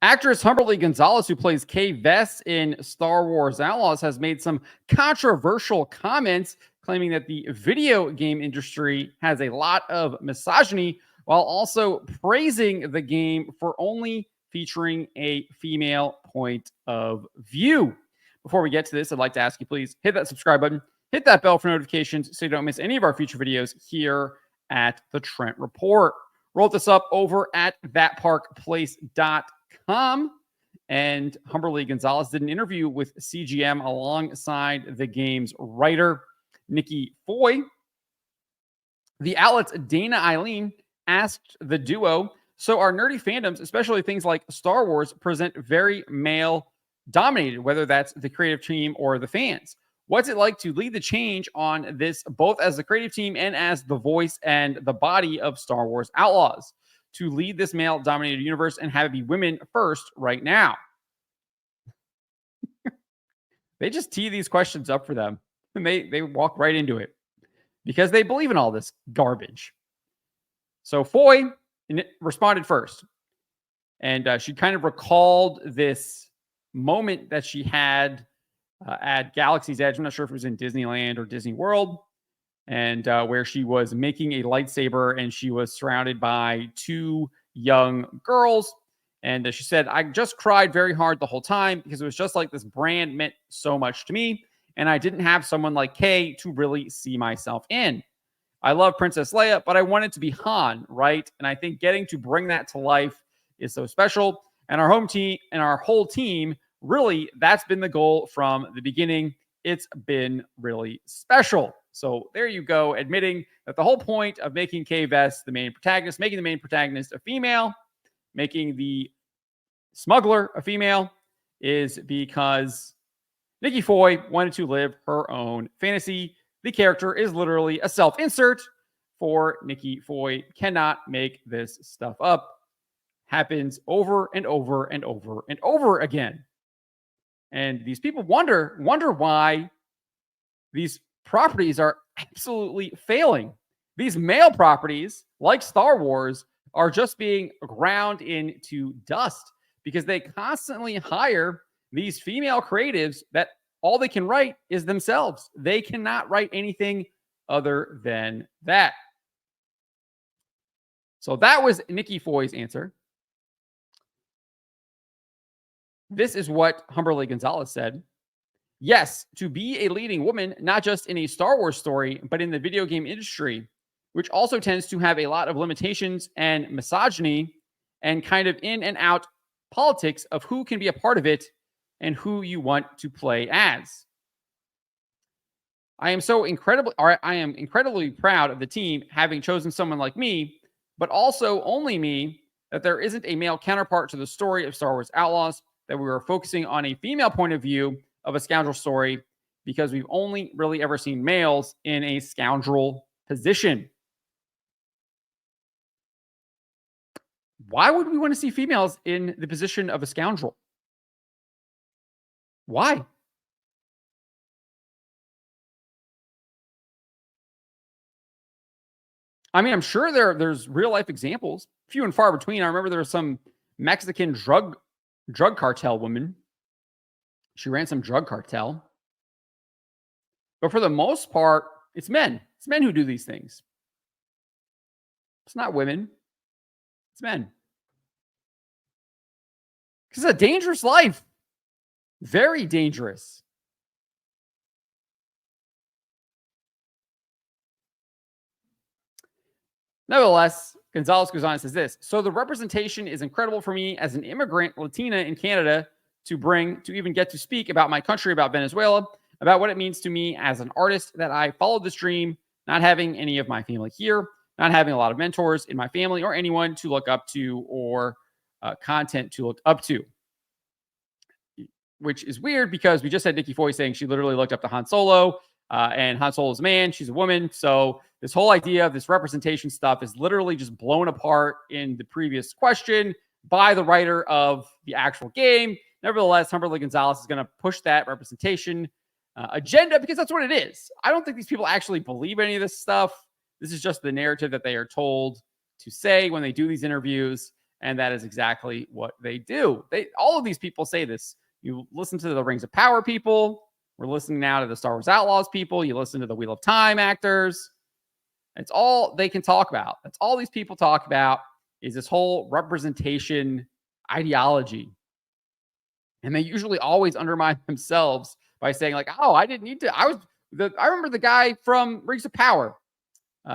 Actress Humberly Gonzalez, who plays Kay Vess in Star Wars Outlaws, has made some controversial comments claiming that the video game industry has a lot of misogyny while also praising the game for only featuring a female point of view. Before we get to this, I'd like to ask you, please hit that subscribe button, hit that bell for notifications so you don't miss any of our future videos here at the Trent Report. Roll this up over at thatparkplace.com. And Humberly Gonzalez did an interview with CGM alongside the game's writer, Nikki Foy. The outlet's Dana Eileen asked the duo, so our nerdy fandoms, especially things like Star Wars, present very male-dominated, whether that's the creative team or the fans. What's it like to lead the change on this, both as the creative team and as the voice and the body of Star Wars Outlaws, to lead this male-dominated universe and have it be women first right now? They just tee these questions up for them, and they walk right into it because they believe in all this garbage. So Foy responded first, and she kind of recalled this moment that she had at Galaxy's Edge. I'm not sure if it was in Disneyland or Disney World, and where she was making a lightsaber and she was surrounded by two young girls. And she said, I just cried very hard the whole time because it was just like this brand meant so much to me. And I didn't have someone like Kay to really see myself in. I love Princess Leia, but I wanted to be Han, right? And I think getting to bring that to life is so special. And our home team and our whole team, really, that's been the goal from the beginning. It's been really special. So there you go, admitting that the whole point of making Kay Vess the main protagonist, making the main protagonist a female, making the smuggler a female, is because Nikki Foy wanted to live her own fantasy. The character is literally a self-insert for Nikki Foy. Cannot make this stuff up. Happens over and over and over and over again. And these people wonder why these properties are absolutely failing. These male properties, like Star Wars, are just being ground into dust because they constantly hire these female creatives that all they can write is themselves. They cannot write anything other than that. So that was Nikki Foy's answer. This is what Humberly Gonzalez said. Yes, to be a leading woman, not just in a Star Wars story, but in the video game industry, which also tends to have a lot of limitations and misogyny and kind of in and out politics of who can be a part of it and who you want to play as. I am incredibly proud of the team having chosen someone like me, but also only me, that there isn't a male counterpart to the story of Star Wars Outlaws, that we were focusing on a female point of view of a scoundrel story because we've only really ever seen males in a scoundrel position. Why would we want to see females in the position of a scoundrel? Why? I mean, I'm sure there's real life examples, few and far between. I remember there was some Mexican drug cartel woman. She ran some drug cartel. But for the most part, it's men. It's men who do these things. It's not women. It's men. Because it's a dangerous life. Very dangerous. Nevertheless, Gonzalez goes on and says this. So the representation is incredible for me as an immigrant Latina in Canada to even get to speak about my country, about Venezuela, about what it means to me as an artist that I followed this dream, not having any of my family here, not having a lot of mentors in my family or anyone to look up to or content to look up to. Which is weird because we just had Nikki Foy saying she literally looked up to Han Solo, and Han Solo's a man, she's a woman. So this whole idea of this representation stuff is literally just blown apart in the previous question by the writer of the actual game. Nevertheless, Humberly Gonzalez is going to push that representation agenda because that's what it is. I don't think these people actually believe any of this stuff. This is just the narrative that they are told to say when they do these interviews. And that is exactly what they do. All of these people say this. You listen to the Rings of Power people. We're listening now to the Star Wars Outlaws people. You listen to the Wheel of Time actors. It's all they can talk about. That's all these people talk about is this whole representation ideology. And they usually always undermine themselves by saying like, oh, I didn't need to. I remember the guy from Rings of Power,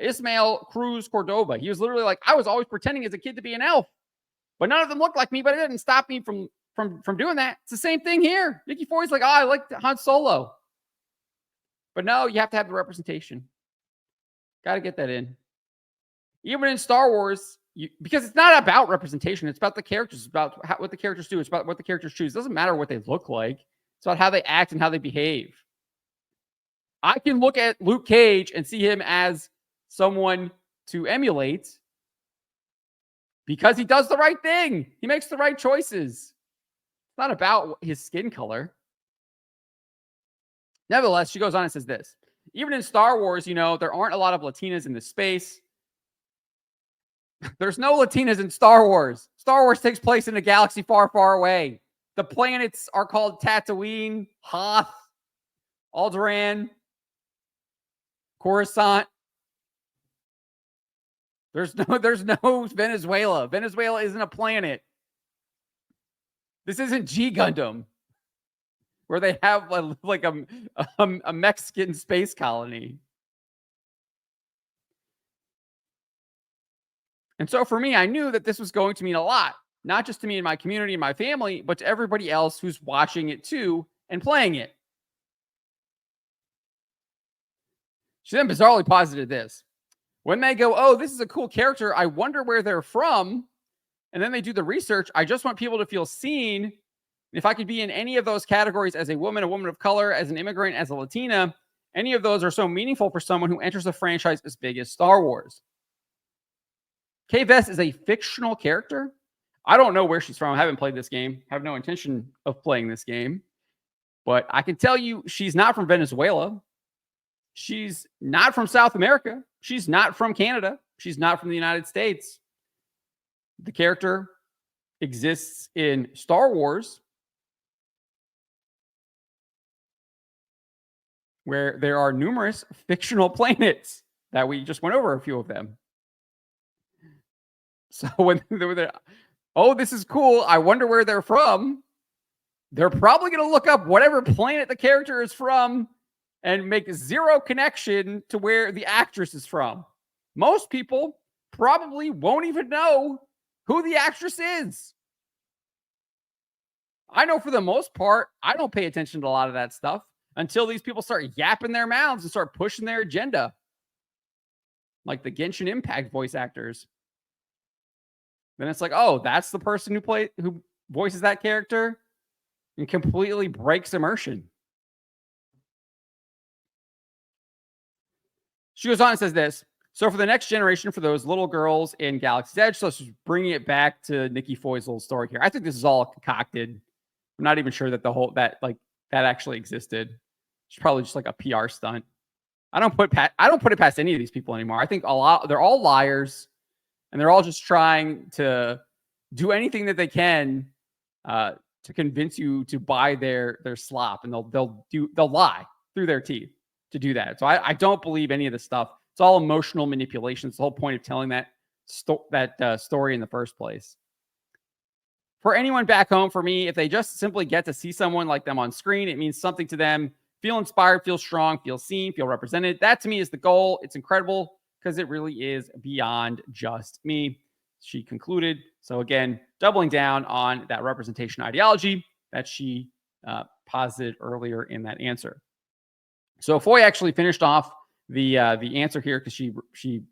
Ismael Cruz Cordova. He was literally like, I was always pretending as a kid to be an elf, but none of them looked like me, but it didn't stop me from doing that. It's the same thing here. Nikki Foy's like, oh, I like Han Solo. But no, you have to have the representation. Got to get that in. Even in Star Wars, because it's not about representation. It's about the characters. It's about what the characters do. It's about what the characters choose. It doesn't matter what they look like. It's about how they act and how they behave. I can look at Luke Cage and see him as someone to emulate because he does the right thing. He makes the right choices. It's not about his skin color. Nevertheless, she goes on and says this. Even in Star Wars, there aren't a lot of Latinas in this space. There's no Latinas in Star Wars. Star Wars takes place in a galaxy far, far away. The planets are called Tatooine, Hoth, Alderaan, Coruscant. There's no Venezuela. Venezuela isn't a planet. This isn't G Gundam, where they have a Mexican space colony. And so for me, I knew that this was going to mean a lot, not just to me and my community and my family, but to everybody else who's watching it too and playing it. She then bizarrely posited this. When they go, oh, this is a cool character, I wonder where they're from. And then they do the research. I just want people to feel seen. If I could be in any of those categories as a woman of color, as an immigrant, as a Latina, any of those are so meaningful for someone who enters a franchise as big as Star Wars. Kay Vess is a fictional character. I don't know where she's from. I haven't played this game. I have no intention of playing this game. But I can tell you she's not from Venezuela. She's not from South America. She's not from Canada. She's not from the United States. The character exists in Star Wars, where there are numerous fictional planets that we just went over a few of them. So when they're, oh, this is cool. I wonder where they're from. They're probably going to look up whatever planet the character is from and make zero connection to where the actress is from. Most people probably won't even know who the actress is. I know for the most part, I don't pay attention to a lot of that stuff until these people start yapping their mouths and start pushing their agenda. Like the Genshin Impact voice actors. Then it's like, oh, that's the person who voices that character, and completely breaks immersion. She goes on and says this. So for the next generation, for those little girls in Galaxy's Edge, so she's bringing it back to Nikki Foy's little story here. I think this is all concocted. I'm not even sure that that actually existed. It's probably just like a PR stunt. I don't put it past any of these people anymore. I think they're all liars, and they're all just trying to do anything that they can to convince you to buy their slop, and they'll lie through their teeth to do that. So I don't believe any of this stuff. It's all emotional manipulation. It's the whole point of telling that story in the first place. For anyone back home, for me, if they just simply get to see someone like them on screen, it means something to them. Feel inspired, feel strong, feel seen, feel represented. That to me is the goal. It's incredible because it really is beyond just me, she concluded. So again, doubling down on that representation ideology that she posited earlier in that answer. So Foy actually finished off the answer here because she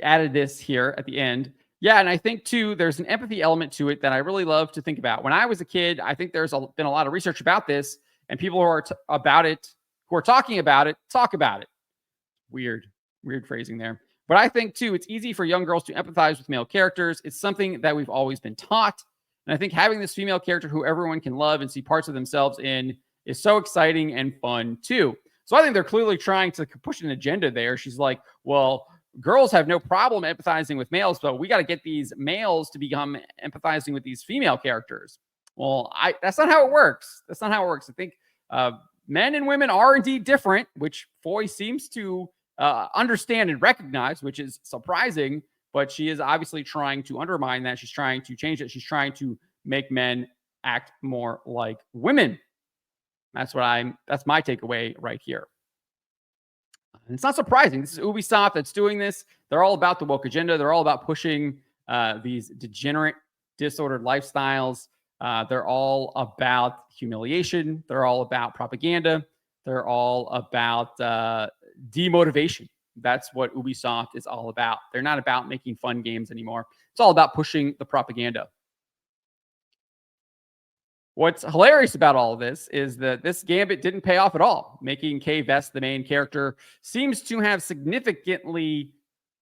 added this here at the end. Yeah, and I think too there's an empathy element to it that I really love to think about. When I was a kid, I think there's been a lot of research about this, and people who are talking about it talk about it. Weird phrasing there. But I think too it's easy for young girls to empathize with male characters. It's something that we've always been taught, and I think having this female character who everyone can love and see parts of themselves in is so exciting and fun too. So I think they're clearly trying to push an agenda there. She's like, well, girls have no problem empathizing with males, but we got to get these males to become empathizing with these female characters. Well, that's not how it works. That's not how it works. I think men and women are indeed different, which Foy seems to understand and recognize, which is surprising. But she is obviously trying to undermine that. She's trying to change it. She's trying to make men act more like women. That's my takeaway right here. And it's not surprising. This is Ubisoft that's doing this. They're all about the woke agenda. They're all about pushing these degenerate, disordered lifestyles. They're all about humiliation. They're all about propaganda. They're all about demotivation. That's what Ubisoft is all about. They're not about making fun games anymore. It's all about pushing the propaganda. What's hilarious about all of this is that this gambit didn't pay off at all. Making Kay Vest the main character seems to have significantly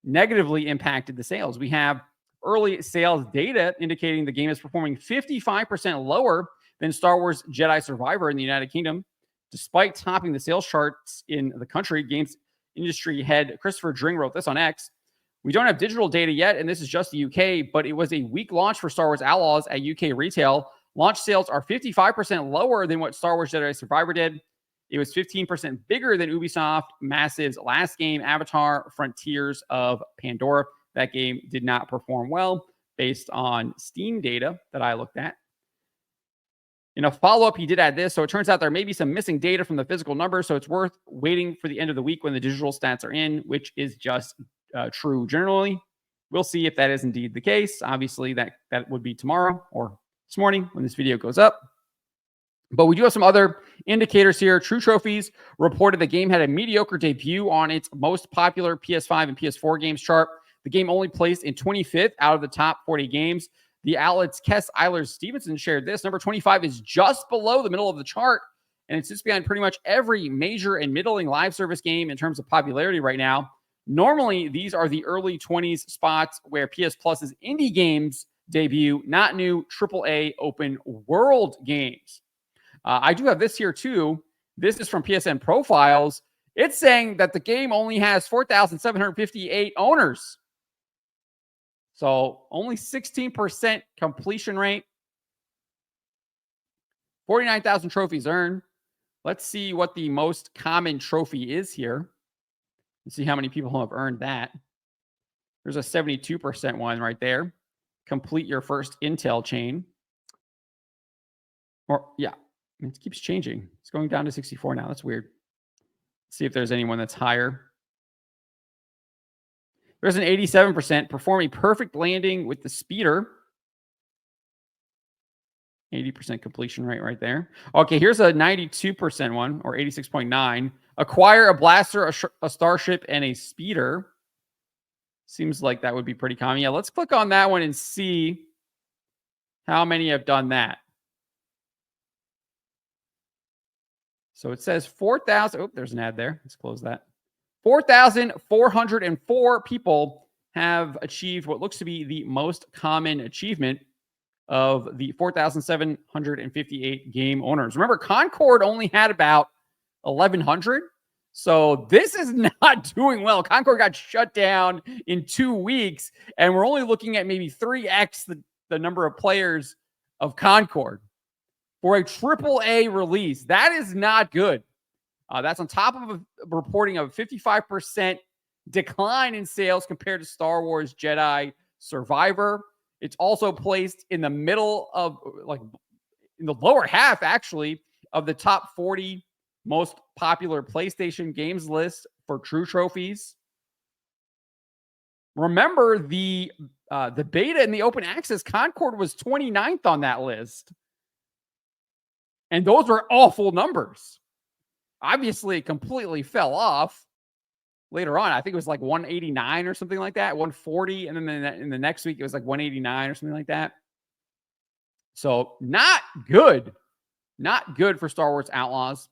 negatively impacted the sales. We have early sales data indicating the game is performing 55% lower than Star Wars Jedi Survivor in the United Kingdom. Despite topping the sales charts in the country, games industry head Christopher Dring wrote this on X. We don't have digital data yet, and this is just the UK, but it was a weak launch for Star Wars Outlaws at UK retail. Launch sales are 55% lower than what Star Wars Jedi Survivor did. It was 15% bigger than Ubisoft Massive's last game, Avatar Frontiers of Pandora. That game did not perform well based on Steam data that I looked at. In a follow-up, he did add this. So it turns out there may be some missing data from the physical numbers, so it's worth waiting for the end of the week when the digital stats are in, which is just true generally. We'll see if that is indeed the case. Obviously, that would be tomorrow or this morning when this video goes up. But we do have some other indicators here. True Trophies reported the game had a mediocre debut on its most popular PS5 and PS4 games chart. The game only placed in 25th out of the top 40 games. The outlet's Kess Eilers-Stevenson shared this. Number 25 is just below the middle of the chart, and it sits behind pretty much every major and middling live service game in terms of popularity right now. Normally, these are the early 20s spots where PS Plus's indie games debut, not new AAA open world games. I do have this here too. This is from PSN Profiles. It's saying that the game only has 4,758 owners. So only 16% completion rate. 49,000 trophies earned. Let's see what the most common trophy is here. Let's see how many people have earned that. There's a 72% one right there. Complete your first Intel chain. Or, yeah, it keeps changing. It's going down to 64 now. That's weird. Let's see if there's anyone that's higher. There's an 87%. Perform a perfect landing with the speeder. 80% completion rate right there. Okay, here's a 92% one, or 86.9. Acquire a blaster, a starship, and a speeder. Seems like that would be pretty common. Yeah, let's click on that one and see how many have done that. So it says 4,000. Oh, there's an ad there. Let's close that. 4,404 people have achieved what looks to be the most common achievement of the 4,758 game owners. Remember, Concord only had about 1,100. So this is not doing well. Concord got shut down in 2 weeks, and we're only looking at maybe 3x the number of players of Concord for a AAA release. That is not good. That's on top of a reporting of a 55% decline in sales compared to Star Wars Jedi Survivor. It's also placed in the middle of, like, in the lower half, actually, of the top 40 most popular PlayStation games list for True Trophies. Remember, the beta and the open access, Concord was 29th on that list. And those were awful numbers. Obviously, it completely fell off later on. I think it was like 189 or something like that, 140. And then in the next week, it was like 189 or something like that. So not good. Not good for Star Wars Outlaws.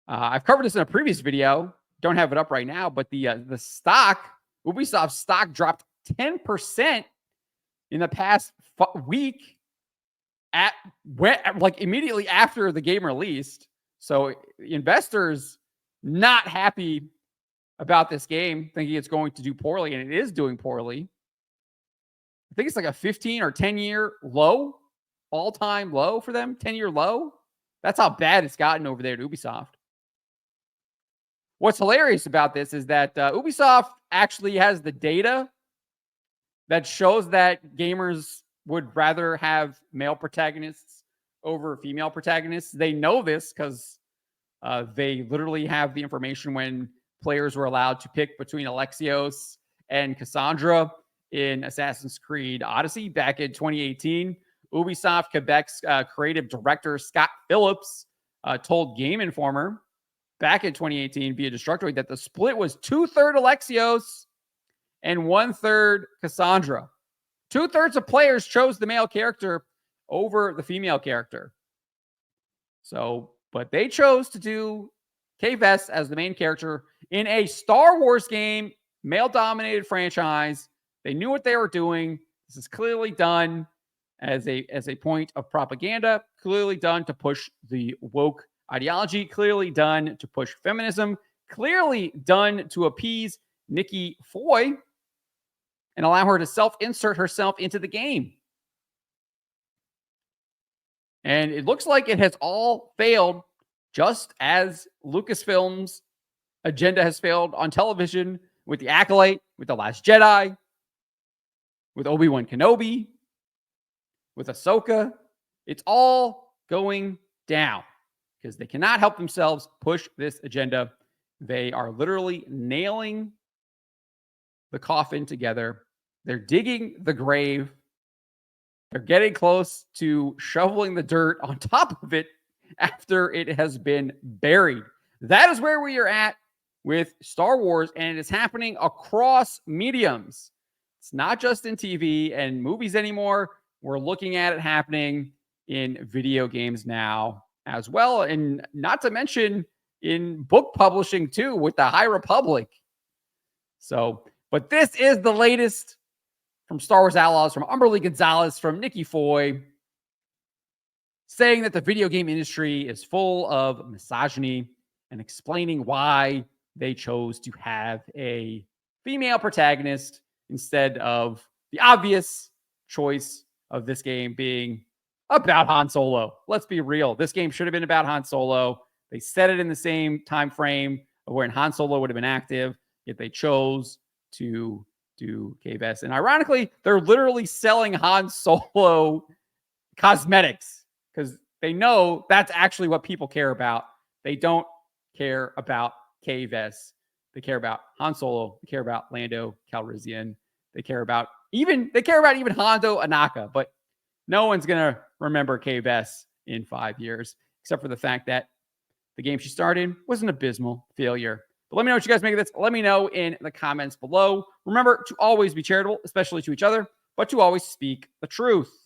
I've covered this in a previous video. Don't have it up right now, but the stock, Ubisoft stock dropped 10% in the past week like immediately after the game released. So investors not happy about this game, thinking it's going to do poorly, and it is doing poorly. I think it's like a 15 or 10-year low, all-time low for them, 10-year low. That's how bad it's gotten over there at Ubisoft. What's hilarious about this is that Ubisoft actually has the data that shows that gamers would rather have male protagonists over female protagonists. They know this because they literally have the information when players were allowed to pick between Alexios and Cassandra in Assassin's Creed Odyssey back in 2018. Ubisoft Quebec's creative director Scott Phillips told Game Informer back in 2018 via Destructoid that the split was 2/3 Alexios and 1/3 Cassandra. 2/3 of players chose the male character over the female character. So, but they chose to do Kay Vess as the main character in a Star Wars game, male-dominated franchise. They knew what they were doing. This is clearly done as a point of propaganda, clearly done to push the woke ideology, clearly done to push feminism, clearly done to appease Nikki Foy and allow her to self-insert herself into the game. And it looks like it has all failed, just as Lucasfilm's agenda has failed on television with The Acolyte, with The Last Jedi, with Obi-Wan Kenobi, with Ahsoka. It's all going down because they cannot help themselves push this agenda. They are literally nailing the coffin together. They're digging the grave. They're getting close to shoveling the dirt on top of it after it has been buried. That is where we are at with Star Wars, and it is happening across mediums. It's not just in TV and movies anymore. We're looking at it happening in video games now as well, and not to mention in book publishing too with the High Republic. So, but this is the latest from Star Wars Outlaws, from Humberly Gonzalez, from Nikki Foy, saying that the video game industry is full of misogyny and explaining why they chose to have a female protagonist instead of the obvious choice of this game being about Han Solo. Let's be real. This game should have been about Han Solo. They set it in the same time frame of when Han Solo would have been active, yet they chose to do Kay Vess. And ironically, they're literally selling Han Solo cosmetics because they know that's actually what people care about. They don't care about Kay Vess. They care about Han Solo. They care about Lando Calrissian. They care about even Hondo Anaka, but no one's gonna remember Kay Vess in 5 years, except for the fact that the game she starred in was an abysmal failure. But let me know what you guys make of this. Let me know in the comments below. Remember to always be charitable, especially to each other, but to always speak the truth.